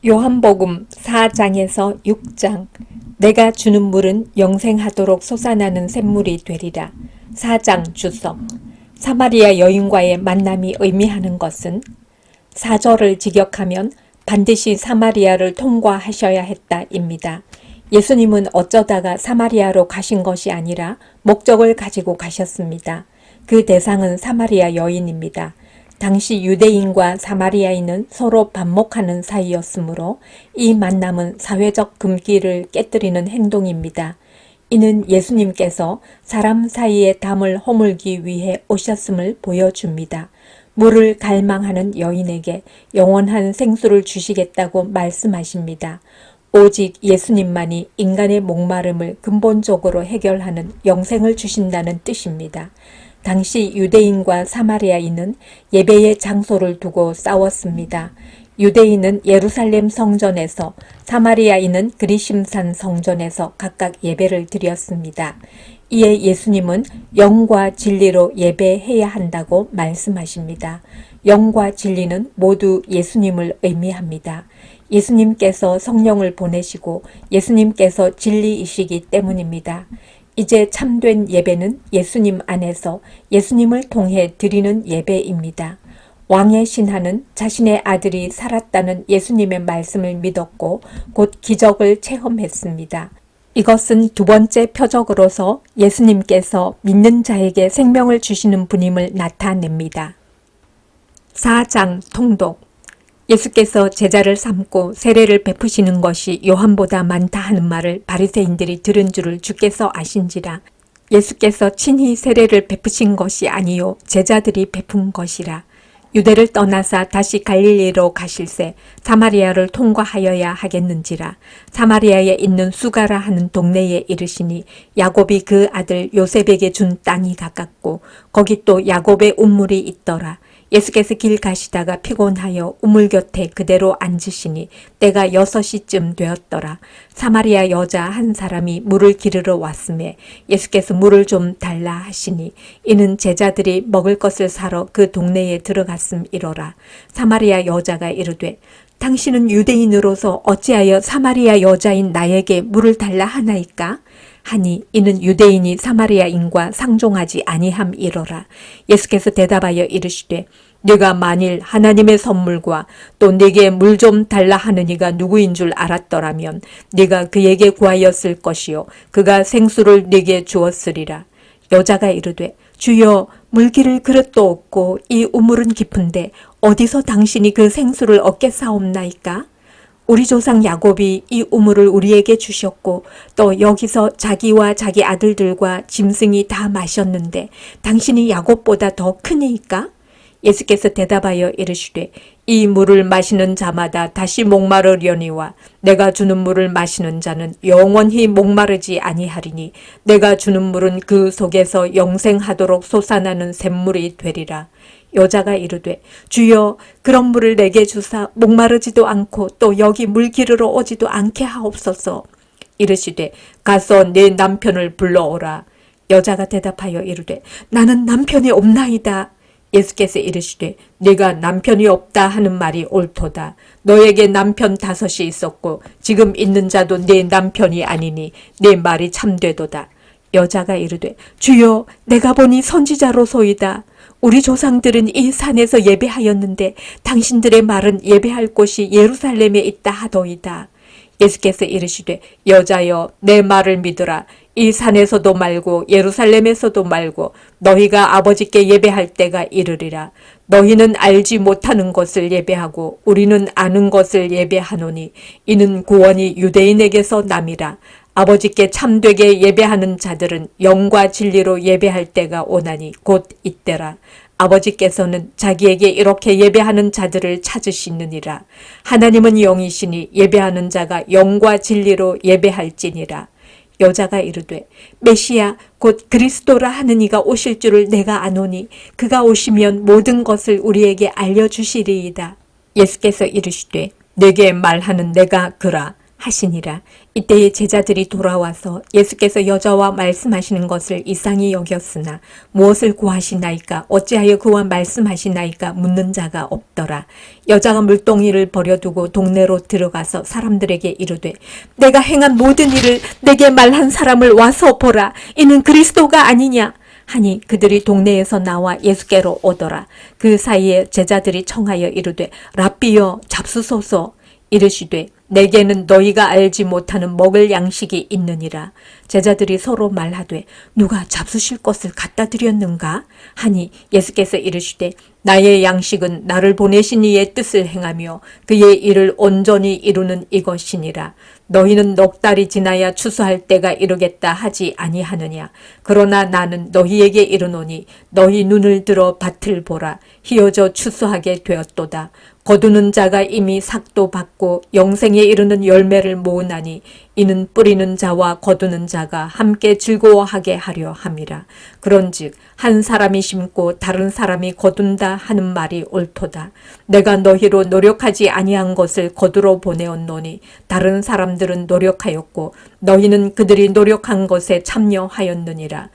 요한복음 4장에서 6장. 내가 주는 물은 영생하도록 솟아나는 샘물이 되리라. 4장 주석. 사마리아 여인과의 만남이 의미하는 것은 4절을 직역하면 반드시 사마리아를 통과하셔야 했다입니다. 예수님은 어쩌다가 사마리아로 가신 것이 아니라 목적을 가지고 가셨습니다. 그 대상은 사마리아 여인입니다. 당시 유대인과 사마리아인은 서로 반목하는 사이였으므로 이 만남은 사회적 금기를 깨뜨리는 행동입니다. 이는 예수님께서 사람 사이의 담을 허물기 위해 오셨음을 보여줍니다. 물을 갈망하는 여인에게 영원한 생수를 주시겠다고 말씀하십니다. 오직 예수님만이 인간의 목마름을 근본적으로 해결하는 영생을 주신다는 뜻입니다. 당시 유대인과 사마리아인은 예배의 장소를 두고 싸웠습니다. 유대인은 예루살렘 성전에서, 사마리아인은 그리심산 성전에서 각각 예배를 드렸습니다. 이에 예수님은 영과 진리로 예배해야 한다고 말씀하십니다. 영과 진리는 모두 예수님을 의미합니다. 예수님께서 성령을 보내시고 예수님께서 진리이시기 때문입니다. 이제 참된 예배는 예수님 안에서 예수님을 통해 드리는 예배입니다. 왕의 신하는 자신의 아들이 살았다는 예수님의 말씀을 믿었고 곧 기적을 체험했습니다. 이것은 두 번째 표적으로서 예수님께서 믿는 자에게 생명을 주시는 분임을 나타냅니다. 4장 통독. 예수께서 제자를 삼고 세례를 베푸시는 것이 요한보다 많다 하는 말을 바리새인들이 들은 줄을 주께서 아신지라. 예수께서 친히 세례를 베푸신 것이 아니요 제자들이 베푼 것이라. 유대를 떠나사 다시 갈릴리로 가실새 사마리아를 통과하여야 하겠는지라. 사마리아에 있는 수가라 하는 동네에 이르시니 야곱이 그 아들 요셉에게 준 땅이 가깝고 거기 또 야곱의 우물이 있더라. 예수께서 길 가시다가 피곤하여 우물 곁에 그대로 앉으시니 때가 6시쯤 되었더라. 사마리아 여자 한 사람이 물을 기르러 왔음에 예수께서 물을 좀 달라 하시니 이는 제자들이 먹을 것을 사러 그 동네에 들어갔음이로라. 사마리아 여자가 이르되 당신은 유대인으로서 어찌하여 사마리아 여자인 나에게 물을 달라 하나이까? 하니 이는 유대인이 사마리아인과 상종하지 아니함이로라. 예수께서 대답하여 이르시되 네가 만일 하나님의 선물과 또 네게 물 좀 달라 하는 이가 누구인 줄 알았더라면 네가 그에게 구하였을 것이요 그가 생수를 네게 주었으리라. 여자가 이르되 주여 물기를 그릇도 없고 이 우물은 깊은데 어디서 당신이 그 생수를 얻겠사옵나이까? 우리 조상 야곱이 이 우물을 우리에게 주셨고 또 여기서 자기와 자기 아들들과 짐승이 다 마셨는데 당신이 야곱보다 더 크니이까? 예수께서 대답하여 이르시되 이 물을 마시는 자마다 다시 목마르려니와 내가 주는 물을 마시는 자는 영원히 목마르지 아니하리니 내가 주는 물은 그 속에서 영생하도록 솟아나는 샘물이 되리라. 여자가 이르되 주여 그런 물을 내게 주사 목마르지도 않고 또 여기 물 기르러 오지도 않게 하옵소서. 이르시되 가서 네 남편을 불러오라. 여자가 대답하여 이르되 나는 남편이 없나이다. 예수께서 이르시되 네가 남편이 없다 하는 말이 옳도다. 너에게 남편 5이 있었고 지금 있는 자도 네 남편이 아니니 네 말이 참되도다. 여자가 이르되 주여 내가 보니 선지자로소이다. 우리 조상들은 이 산에서 예배하였는데 당신들의 말은 예배할 곳이 예루살렘에 있다 하도이다. 예수께서 이르시되 여자여 내 말을 믿으라. 이 산에서도 말고 예루살렘에서도 말고 너희가 아버지께 예배할 때가 이르리라. 너희는 알지 못하는 것을 예배하고 우리는 아는 것을 예배하노니 이는 구원이 유대인에게서 남이라. 아버지께 참되게 예배하는 자들은 영과 진리로 예배할 때가 오나니 곧 이때라. 아버지께서는 자기에게 이렇게 예배하는 자들을 찾으시느니라. 하나님은 영이시니 예배하는 자가 영과 진리로 예배할지니라. 여자가 이르되 메시아 곧 그리스도라 하는 이가 오실 줄을 내가 아노니 그가 오시면 모든 것을 우리에게 알려주시리이다. 예수께서 이르시되 내게 말하는 내가 그라. 하시니라. 이때에 제자들이 돌아와서 예수께서 여자와 말씀하시는 것을 이상히 여겼으나 무엇을 구하시나이까 어찌하여 그와 말씀하시나이까 묻는 자가 없더라. 여자가 물동이를 버려두고 동네로 들어가서 사람들에게 이르되 내가 행한 모든 일을 내게 말한 사람을 와서 보라. 이는 그리스도가 아니냐 하니 그들이 동네에서 나와 예수께로 오더라. 그 사이에 제자들이 청하여 이르되 랍비여 잡수소서. 이르시되 내게는 너희가 알지 못하는 먹을 양식이 있느니라. 제자들이 서로 말하되 누가 잡수실 것을 갖다 드렸는가 하니 예수께서 이르시되 나의 양식은 나를 보내신 이의 뜻을 행하며 그의 일을 온전히 이루는 이것이니라. 너희는 넉 달이 지나야 추수할 때가 이르겠다 하지 아니하느냐. 그러나 나는 너희에게 이르노니 너희 눈을 들어 밭을 보라. 희어져 추수하게 되었도다. 거두는 자가 이미 삭도 받고 영생에 이르는 열매를 모으나니 이는 뿌리는 자와 거두는 자가 함께 즐거워하게 하려 함이라. 그런즉 한 사람이 심고 다른 사람이 거둔다 하는 말이 옳도다. 내가 너희로 노력하지 아니한 것을 거두러 보내었노니 다른 사람들은 노력하였고 너희는 그들이 노력한 것에 참여하였느니라.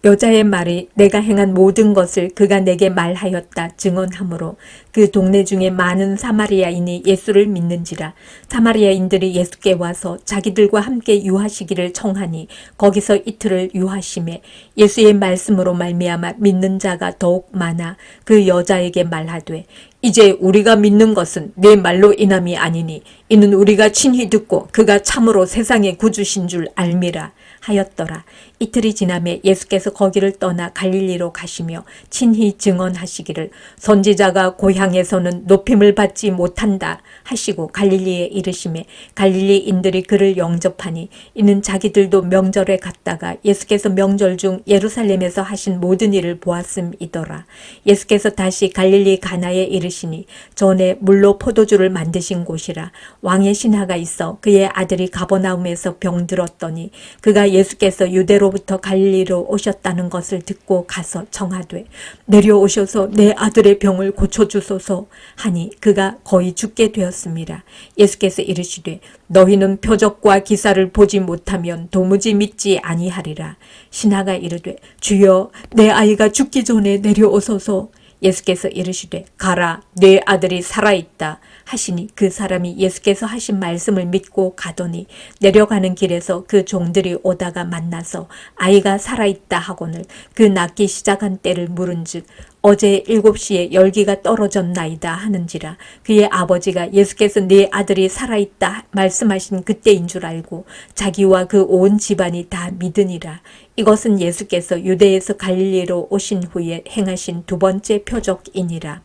여자의 말이 내가 행한 모든 것을 그가 내게 말하였다 증언하므로 그 동네 중에 많은 사마리아인이 예수를 믿는지라. 사마리아인들이 예수께 와서 자기들과 함께 유하시기를 청하니 거기서 이틀을 유하심에 예수의 말씀으로 말미암아 믿는 자가 더욱 많아 그 여자에게 말하되 이제 우리가 믿는 것은 네 말로 인함이 아니니 이는 우리가 친히 듣고 그가 참으로 세상의 구주신 줄 알미라 하였더라. 이틀이 지나매 예수께서 거기를 떠나 갈릴리로 가시며 친히 증언하시기를 선지자가 고향에서는 높임을 받지 못한다 하시고 갈릴리에 이르시매 갈릴리인들이 그를 영접하니 이는 자기들도 명절에 갔다가 예수께서 명절 중 예루살렘에서 하신 모든 일을 보았음이더라. 예수께서 다시 갈릴리 가나에 이르시니 전에 물로 포도주를 만드신 곳이라. 왕의 신하가 있어 그의 아들이 가버나움에서 병들었더니 그가 예수께서 유대로부터 갈릴리로 오셨다는 것을 듣고 가서 청하되 내려오셔서 내 아들의 병을 고쳐주소서 하니 그가 거의 죽게 되었습니다. 예수께서 이르시되 너희는 표적과 기사를 보지 못하면 도무지 믿지 아니하리라. 신하가 이르되 주여 내 아이가 죽기 전에 내려오소서. 예수께서 이르시되 가라 내 아들이 살아있다 하시니 그 사람이 예수께서 하신 말씀을 믿고 가더니 내려가는 길에서 그 종들이 오다가 만나서 아이가 살아있다 하거늘 그 낳기 시작한 때를 물은즉 어제 7시에 열기가 떨어졌나이다 하는지라. 그의 아버지가 예수께서 네 아들이 살아있다 말씀하신 그때인 줄 알고 자기와 그 온 집안이 다 믿으니라. 이것은 예수께서 유대에서 갈릴리로 오신 후에 행하신 두 번째 표적이니라.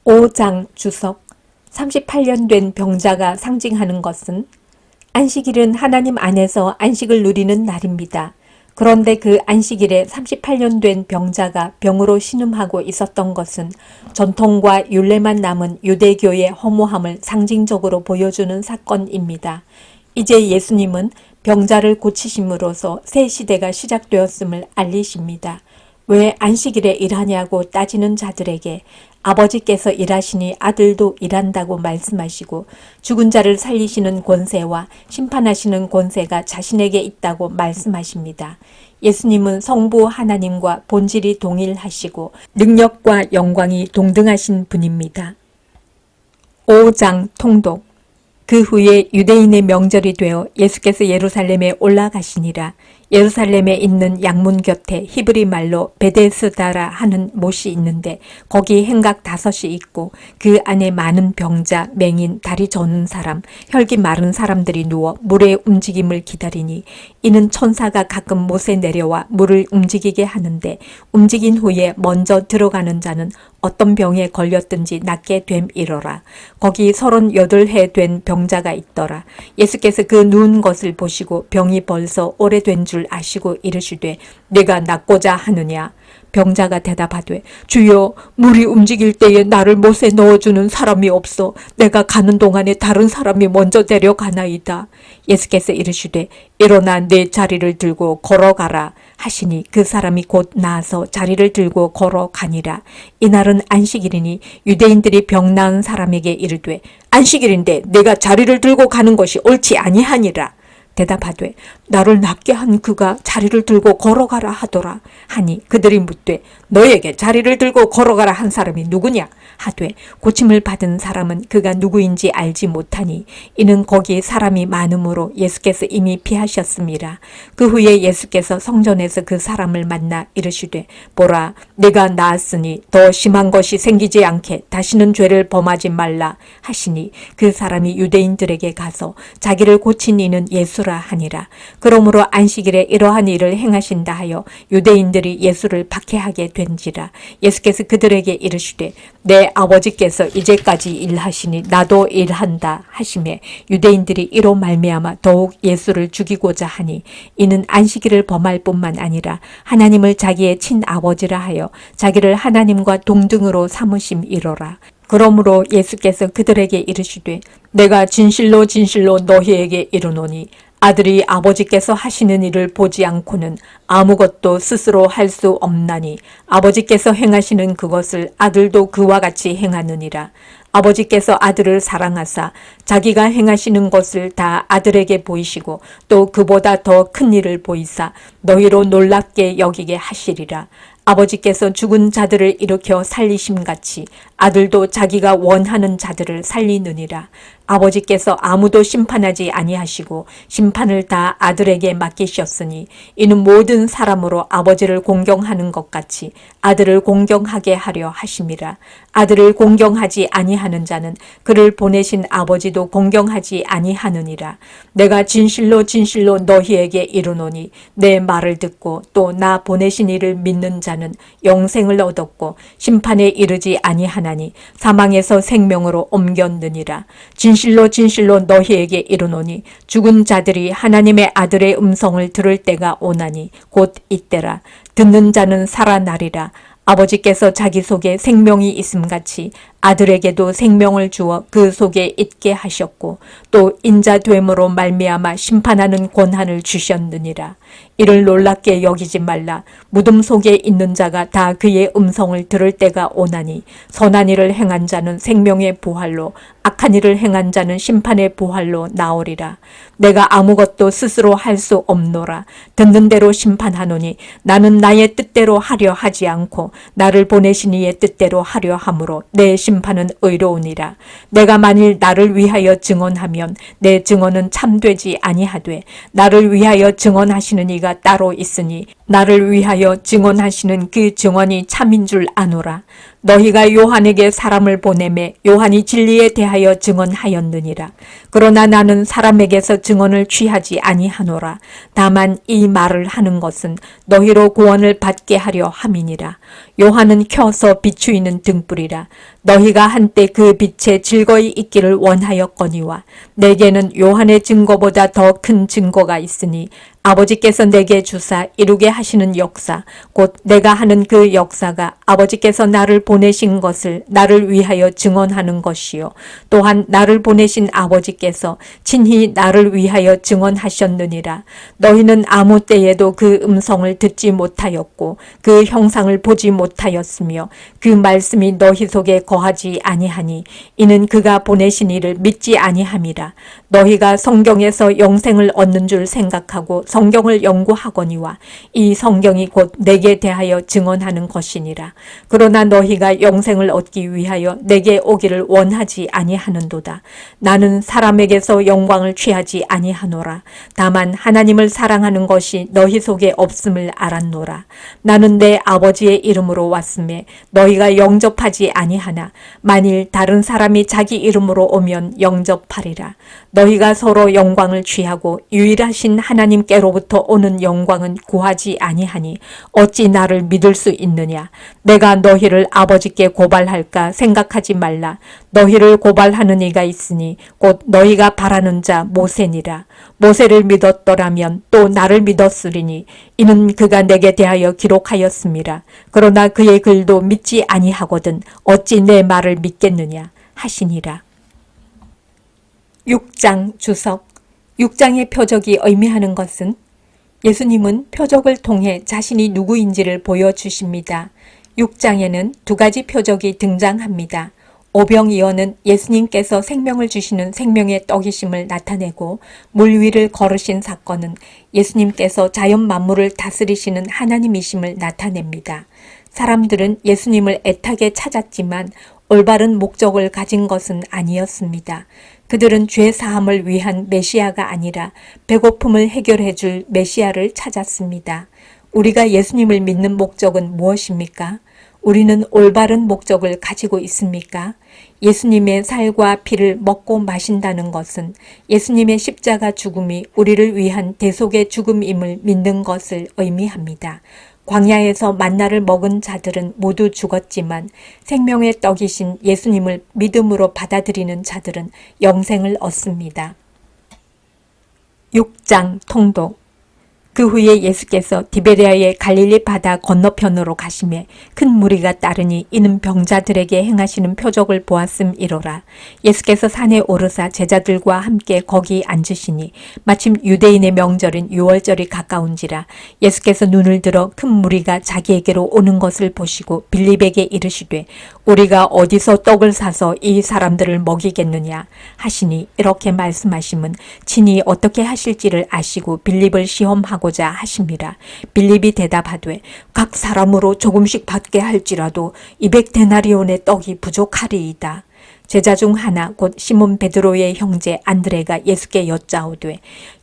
5장 주석 38년 된 병자가 상징하는 것은 안식일은 하나님 안에서 안식을 누리는 날입니다. 그런데 그 안식일에 38년 된 병자가 병으로 신음하고 있었던 것은 전통과 율례만 남은 유대교의 허무함을 상징적으로 보여주는 사건입니다. 이제 예수님은 병자를 고치심으로써 새 시대가 시작되었음을 알리십니다. 왜 안식일에 일하냐고 따지는 자들에게 아버지께서 일하시니 아들도 일한다고 말씀하시고 죽은 자를 살리시는 권세와 심판하시는 권세가 자신에게 있다고 말씀하십니다. 예수님은 성부 하나님과 본질이 동일하시고 능력과 영광이 동등하신 분입니다. 5장 통독 그 후에 유대인의 명절이 되어 예수께서 예루살렘에 올라가시니라. 예루살렘에 있는 양문 곁에 히브리 말로 베데스다라 하는 못이 있는데 거기 행각 5이 있고 그 안에 많은 병자, 맹인, 다리 저는 사람, 혈기 마른 사람들이 누워 물의 움직임을 기다리니 이는 천사가 가끔 못에 내려와 물을 움직이게 하는데 움직인 후에 먼저 들어가는 자는 어떤 병에 걸렸든지 낫게 됨이러라. 거기 38해 된 병자가 있더라. 예수께서 그 누운 것을 보시고 병이 벌써 오래된 줄 아시고 이르시되 내가 낫고자 하느냐. 병자가 대답하되 주여 물이 움직일 때에 나를 못에 넣어주는 사람이 없어 내가 가는 동안에 다른 사람이 먼저 내려가나이다. 예수께서 이르시되 일어나 내 자리를 들고 걸어가라 하시니 그 사람이 곧 나아서 자리를 들고 걸어가니라. 이날은 안식일이니 유대인들이 병 나은 사람에게 이르되 안식일인데 내가 자리를 들고 가는 것이 옳지 아니하니라. 대답하되 나를 낫게 한 그가 자리를 들고 걸어가라 하더라 하니 그들이 묻되 너에게 자리를 들고 걸어가라 한 사람이 누구냐 하되 고침을 받은 사람은 그가 누구인지 알지 못하니 이는 거기에 사람이 많음으로 예수께서 이미 피하셨습니다. 그 후에 예수께서 성전에서 그 사람을 만나 이르시되 보라 네가 나았으니 더 심한 것이 생기지 않게 다시는 죄를 범하지 말라 하시니 그 사람이 유대인들에게 가서 자기를 고친 이는 예수라 하니라. 그러므로 안식일에 이러한 일을 행하신다 하여 유대인들이 예수를 박해하게 된지라. 예수께서 그들에게 이르시되 내 아버지께서 이제까지 일하시니 나도 일한다 하시매 유대인들이 이로 말미암아 더욱 예수를 죽이고자 하니 이는 안식일을 범할 뿐만 아니라 하나님을 자기의 친아버지라 하여 자기를 하나님과 동등으로 삼으심이로라. 그러므로 예수께서 그들에게 이르시되 내가 진실로 진실로 너희에게 이르노니 아들이 아버지께서 하시는 일을 보지 않고는 아무것도 스스로 할 수 없나니 아버지께서 행하시는 그것을 아들도 그와 같이 행하느니라. 아버지께서 아들을 사랑하사 자기가 행하시는 것을 다 아들에게 보이시고 또 그보다 더 큰 일을 보이사 너희로 놀랍게 여기게 하시리라. 아버지께서 죽은 자들을 일으켜 살리심같이 아들도 자기가 원하는 자들을 살리느니라. 아버지께서 아무도 심판하지 아니하시고 심판을 다 아들에게 맡기셨으니 이는 모든 사람으로 아버지를 공경하는 것 같이 아들을 공경하게 하려 하심이라. 아들을 공경하지 아니하는 자는 그를 보내신 아버지도 공경하지 아니하느니라. 내가 진실로 진실로 너희에게 이르노니 내 말을 듣고 또 나 보내신 이를 믿는 자는 영생을 얻었고 심판에 이르지 아니하나니 사망에서 생명으로 옮겼느니라. 진실로 진실로 너희에게 이르노니 죽은 자들이 하나님의 아들의 음성을 들을 때가 오나니 곧 이때라. 듣는 자는 살아나리라. 아버지께서 자기 속에 생명이 있음같이 아들에게도 생명을 주어 그 속에 있게 하셨고 또 인자됨으로 말미암아 심판하는 권한을 주셨느니라. 이를 놀랍게 여기지 말라. 무덤 속에 있는 자가 다 그의 음성을 들을 때가 오나니 선한 일을 행한 자는 생명의 부활로 악한 일을 행한 자는 심판의 부활로 나오리라. 내가 아무것도 스스로 할 수 없노라. 듣는 대로 심판하노니 나는 나의 뜻대로 하려 하지 않고 나를 보내신 이의 뜻대로 하려 함으로 내 심판은 의로우니라. 내가 만일 나를 위하여 증언하면 내 증언은 참되지 아니하되 나를 위하여 증언하시는 이가 따로 있으니 나를 위하여 증언하시는 그 증언이 참인 줄 아노라. 너희가 요한에게 사람을 보내매 요한이 진리에 대하여 증언하였느니라. 그러나 나는 사람에게서 증언을 취하지 아니하노라. 다만 이 말을 하는 것은 너희로 구원을 받게 하려 함이니라. 요한은 켜서 비추이는 등불이라. 너희가 한때 그 빛에 즐거이 있기를 원하였거니와 내게는 요한의 증거보다 더 큰 증거가 있으니 아버지께서 내게 주사 이루게 하시는 역사 곧 내가 하는 그 역사가 아버지께서 나를 보내신 것을 나를 위하여 증언하는 것이요 또한 나를 보내신 아버지께서 친히 나를 위하여 증언하셨느니라. 너희는 아무 때에도 그 음성을 듣지 못하였고 그 형상을 보지 못하였으며 그 말씀이 너희 속에 거하지 아니하니 이는 그가 보내신 이를 믿지 아니함이라. 너희가 성경에서 영생을 얻는 줄 생각하고 성경을 연구하거니와 이 성경이 곧 내게 대하여 증언하는 것이니라. 그러나 너희가 영생을 얻기 위하여 내게 오기를 원하지 아니하는도다. 나는 사람에게서 영광을 취하지 아니하노라. 다만 하나님을 사랑하는 것이 너희 속에 없음을 알았노라. 나는 내 아버지의 이름으로 왔음에 너희가 영접하지 아니하나 만일 다른 사람이 자기 이름으로 오면 영접하리라. 너희가 서로 영광을 취하고 유일하신 하나님께로부터 오는 영광은 구하지 아니하니 어찌 나를 믿을 수 있느냐. 내가 너희를 아버지께 고발할까 생각하지 말라. 너희를 고발하는 이가 있으니 곧 너희가 바라는 자 모세니라. 모세를 믿었더라면 또 나를 믿었으리니 이는 그가 내게 대하여 기록하였음이라. 그러나 그의 글도 믿지 아니하거든 어찌 내 말을 믿겠느냐 하시니라. 6장 주석 6장의 표적이 의미하는 것은 예수님은 표적을 통해 자신이 누구인지를 보여주십니다. 6장에는 두 가지 표적이 등장합니다. 오병이어는 예수님께서 생명을 주시는 생명의 떡이심을 나타내고, 물 위를 걸으신 사건은 예수님께서 자연 만물을 다스리시는 하나님이심을 나타냅니다. 사람들은 예수님을 애타게 찾았지만 올바른 목적을 가진 것은 아니었습니다. 그들은 죄 사함을 위한 메시아가 아니라 배고픔을 해결해 줄 메시아를 찾았습니다. 우리가 예수님을 믿는 목적은 무엇입니까? 우리는 올바른 목적을 가지고 있습니까? 예수님의 살과 피를 먹고 마신다는 것은 예수님의 십자가 죽음이 우리를 위한 대속의 죽음임을 믿는 것을 의미합니다. 광야에서 만나를 먹은 자들은 모두 죽었지만 생명의 떡이신 예수님을 믿음으로 받아들이는 자들은 영생을 얻습니다. 6장 통독. 그 후에 예수께서 디베랴의 갈릴리 바다 건너편으로 가시매 큰 무리가 따르니 이는 병자들에게 행하시는 표적을 보았음이로라. 예수께서 산에 오르사 제자들과 함께 거기 앉으시니 마침 유대인의 명절인 유월절이 가까운지라. 예수께서 눈을 들어 큰 무리가 자기에게로 오는 것을 보시고 빌립에게 이르시되 우리가 어디서 떡을 사서 이 사람들을 먹이겠느냐 하시니, 이렇게 말씀하심은 친히 어떻게 하실지를 아시고 빌립을 시험하고 자 하심이라. 빌립이 대답하되 각 사람으로 조금씩 받게 할지라도 200데나리온의 떡이 부족하리이다. 제자 중 하나 곧 시몬 베드로의 형제 안드레가 예수께 여짜오되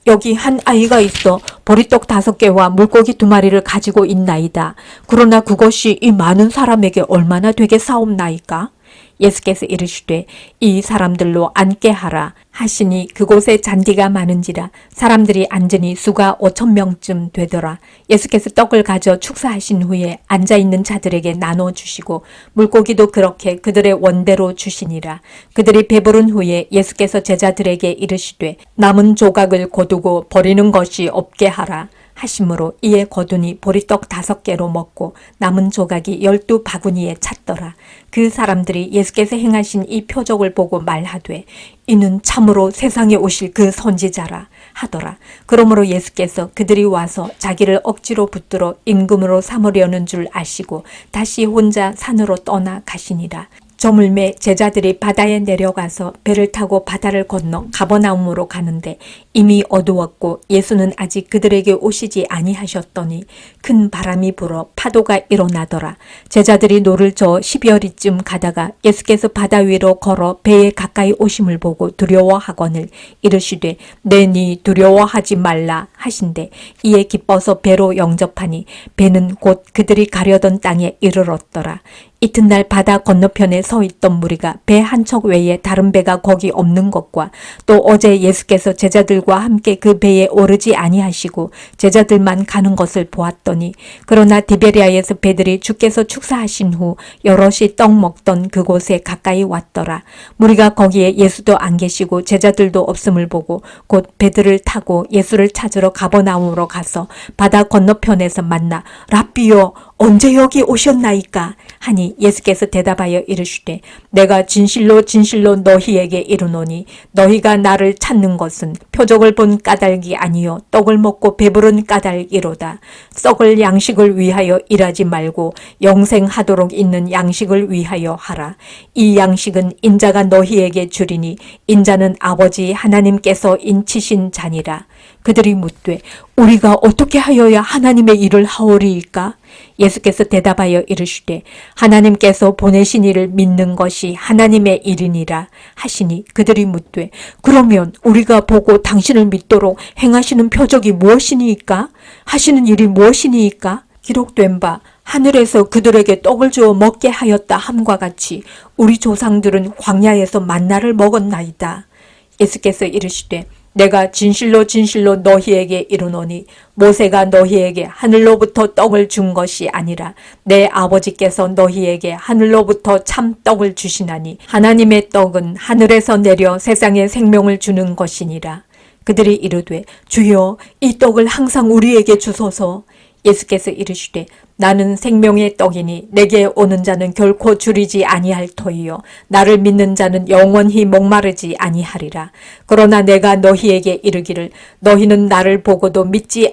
여기 한 아이가 있어 보리떡 5개와 물고기 2마리를 가지고 있나이다. 그러나 그것이 이 많은 사람에게 얼마나 되겠사옵나이까? 예수께서 이르시되 이 사람들로 앉게 하라 하시니 그곳에 잔디가 많은지라 사람들이 앉으니 수가 5,000명쯤 되더라. 예수께서 떡을 가져 축사하신 후에 앉아있는 자들에게 나눠주시고 물고기도 그렇게 그들의 원대로 주시니라. 그들이 배부른 후에 예수께서 제자들에게 이르시되 남은 조각을 거두고 버리는 것이 없게 하라 하심으로 이에 거두니 보리떡 5개로 먹고 남은 조각이 12바구니에 찼더라. 그 사람들이 예수께서 행하신 이 표적을 보고 말하되 이는 참으로 세상에 오실 그 선지자라 하더라. 그러므로 예수께서 그들이 와서 자기를 억지로 붙들어 임금으로 삼으려는 줄 아시고 다시 혼자 산으로 떠나 가시니라. 저물매 제자들이 바다에 내려가서 배를 타고 바다를 건너 가버나움으로 가는데 이미 어두웠고 예수는 아직 그들에게 오시지 아니하셨더니 큰 바람이 불어 파도가 일어나더라. 제자들이 노를 저어 12여리쯤 가다가 예수께서 바다 위로 걸어 배에 가까이 오심을 보고 두려워하거늘 이르시되 내니 두려워하지 말라 하신대 이에 기뻐서 배로 영접하니 배는 곧 그들이 가려던 땅에 이르렀더라. 이튿날 바다 건너편에 서 있던 무리가 배 한 척 외에 다른 배가 거기 없는 것과 또 어제 예수께서 제자들과 함께 그 배에 오르지 아니하시고 제자들만 가는 것을 보았더니 그러나 디베랴에서 배들이 주께서 축사하신 후 여럿이 떡 먹던 그곳에 가까이 왔더라. 무리가 거기에 예수도 안 계시고 제자들도 없음을 보고 곧 배들을 타고 예수를 찾으러 가버나움으로 가서 바다 건너편에서 만나 랍비요 언제 여기 오셨나이까 하니 예수께서 대답하여 이르시되 내가 진실로 진실로 너희에게 이르노니 너희가 나를 찾는 것은 표적을 본 까닭이 아니요 떡을 먹고 배부른 까닭이로다. 썩을 양식을 위하여 일하지 말고 영생하도록 있는 양식을 위하여 하라. 이 양식은 인자가 너희에게 주리니 인자는 아버지 하나님께서 인치신 자니라. 그들이 묻되 우리가 어떻게 하여야 하나님의 일을 하오리이까? 예수께서 대답하여 이르시되 하나님께서 보내신 이를 믿는 것이 하나님의 일이니라 하시니 그들이 묻되 그러면 우리가 보고 당신을 믿도록 행하시는 표적이 무엇이니이까? 하시는 일이 무엇이니이까? 기록된 바 하늘에서 그들에게 떡을 주어 먹게 하였다 함과 같이 우리 조상들은 광야에서 만나를 먹었나이다. 예수께서 이르시되 내가 진실로 진실로 너희에게 이르노니 모세가 너희에게 하늘로부터 떡을 준 것이 아니라 내 아버지께서 너희에게 하늘로부터 참 떡을 주시나니 하나님의 떡은 하늘에서 내려 세상에 생명을 주는 것이니라. 그들이 이르되 주여 이 떡을 항상 우리에게 주소서. 예수께서 이르시되 나는 생명의 떡이니 내게 오는 자는 결코 줄이지 아니할 터이요 나를 믿는 자는 영원히 목마르지 아니하리라. 그러나 내가 너희에게 이르기를 너희는 나를 보고도 믿지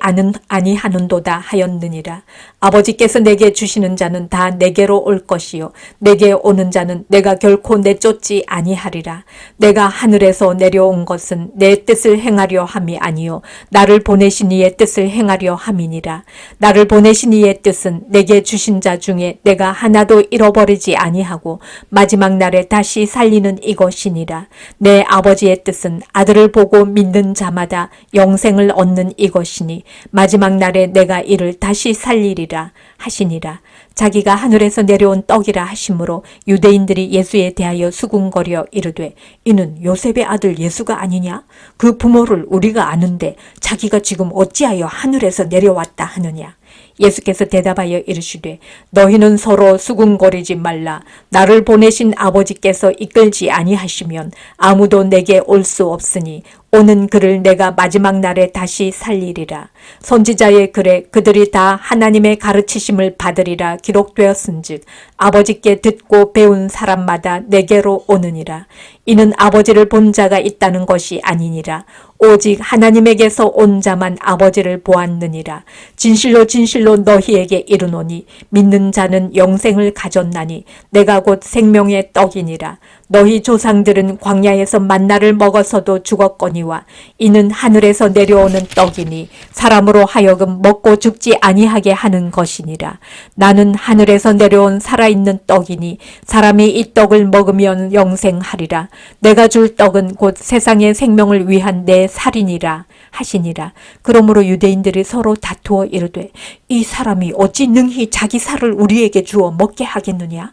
아니하는도다 하였느니라. 아버지께서 내게 주시는 자는 다 내게로 올 것이요 내게 오는 자는 내가 결코 내쫓지 아니하리라. 내가 하늘에서 내려온 것은 내 뜻을 행하려 함이 아니요 나를 보내신 이의 뜻을 행하려 함이니라. 나를 보내신 이의 뜻은 내게 주신 자 중에 내가 하나도 잃어버리지 아니하고 마지막 날에 다시 살리는 이것이니라. 내 아버지의 뜻은 아들을 보고 믿는 자마다 영생을 얻는 이것이니 마지막 날에 내가 이를 다시 살리리라 하시니라. 자기가 하늘에서 내려온 떡이라 하심으로 유대인들이 예수에 대하여 수군거려 이르되 이는 요셉의 아들 예수가 아니냐? 그 부모를 우리가 아는데 자기가 지금 어찌하여 하늘에서 내려왔다 하느냐? 예수께서 대답하여 이르시되 너희는 서로 수군거리지 말라. 나를 보내신 아버지께서 이끌지 아니하시면 아무도 내게 올 수 없으니 오는 그를 내가 마지막 날에 다시 살리리라. 선지자의 글에 그들이 다 하나님의 가르치심을 받으리라 기록되었은즉 아버지께 듣고 배운 사람마다 내게로 오느니라. 이는 아버지를 본 자가 있다는 것이 아니니라. 오직 하나님에게서 온 자만 아버지를 보았느니라. 진실로 진실로 너희에게 이르노니 믿는 자는 영생을 가졌나니 내가 곧 생명의 떡이니라. 너희 조상들은 광야에서 만나를 먹어서도 죽었거니와 이는 하늘에서 내려오는 떡이니 사람으로 하여금 먹고 죽지 아니하게 하는 것이니라. 나는 하늘에서 내려온 살아있는 떡이니 사람이 이 떡을 먹으면 영생하리라. 내가 줄 떡은 곧 세상의 생명을 위한 내 살이니라 하시니라. 그러므로 유대인들이 서로 다투어 이르되 이 사람이 어찌 능히 자기 살을 우리에게 주어 먹게 하겠느냐?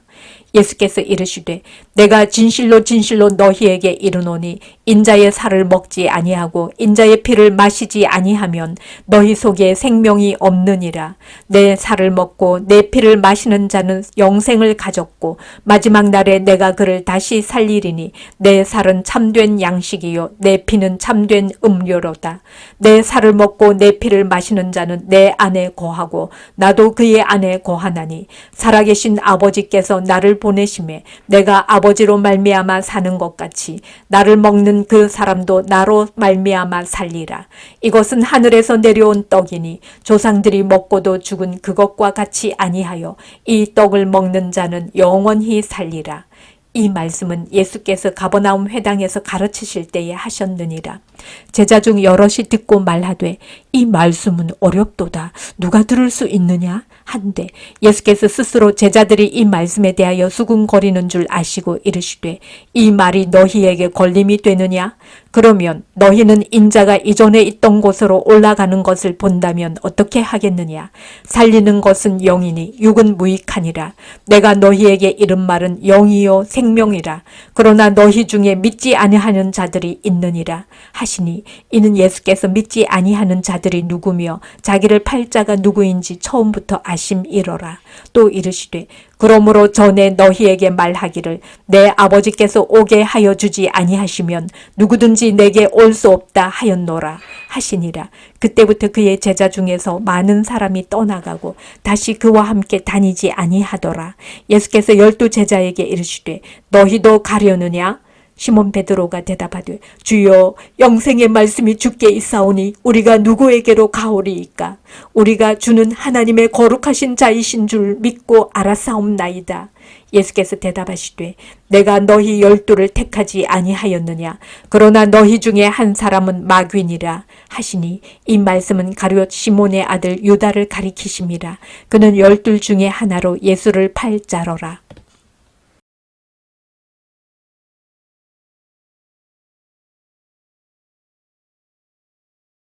예수께서 이르시되 내가 진실로 진실로 너희에게 이르노니 인자의 살을 먹지 아니하고 인자의 피를 마시지 아니하면 너희 속에 생명이 없느니라. 내 살을 먹고 내 피를 마시는 자는 영생을 가졌고 마지막 날에 내가 그를 다시 살리리니 내 살은 참된 양식이요 내 피는 참된 음료로다. 내 살을 먹고 내 피를 마시는 자는 내 안에 거하고 나도 그의 안에 거하나니 살아계신 아버지께서 나를 보내심에 내가 아버지로 말미암아 사는 것 같이 나를 먹는 그 사람도 나로 말미암아 살리라. 이것은 하늘에서 내려온 떡이니 조상들이 먹고도 죽은 그것과 같이 아니하여 이 떡을 먹는 자는 영원히 살리라. 이 말씀은 예수께서 가버나움 회당에서 가르치실 때에 하셨느니라. 제자 중 여럿이 듣고 말하되 이 말씀은 어렵도다. 누가 들을 수 있느냐? 한데 예수께서 스스로 제자들이 이 말씀에 대하여 수군거리는 줄 아시고 이르시되 이 말이 너희에게 걸림이 되느냐? 그러면 너희는 인자가 이전에 있던 곳으로 올라가는 것을 본다면 어떻게 하겠느냐? 살리는 것은 영이니 육은 무익하니라. 내가 너희에게 이른 말은 영이요 생명이라. 그러나 너희 중에 믿지 아니하는 자들이 있느니라 하시니 이는 예수께서 믿지 아니하는 자들이 누구며 자기를 팔 자가 누구인지 처음부터 아심이러라. 또 이르시되 그러므로 전에 너희에게 말하기를 내 아버지께서 오게 하여 주지 아니하시면 누구든지 내게 올 수 없다 하였노라 하시니라. 그때부터 그의 제자 중에서 많은 사람이 떠나가고 다시 그와 함께 다니지 아니하더라. 예수께서 12 제자에게 이르시되 너희도 가려느냐? 시몬 베드로가 대답하되 주여 영생의 말씀이 주께 있사오니 우리가 누구에게로 가오리이까? 우리가 주는 하나님의 거룩하신 자이신 줄 믿고 알았사옵나이다. 예수께서 대답하시되 내가 너희 12를 택하지 아니하였느냐? 그러나 너희 중에 한 사람은 마귀니라 하시니 이 말씀은 가룟 시몬의 아들 유다를 가리키심이라. 그는 12 중에 하나로 예수를 팔 자러라.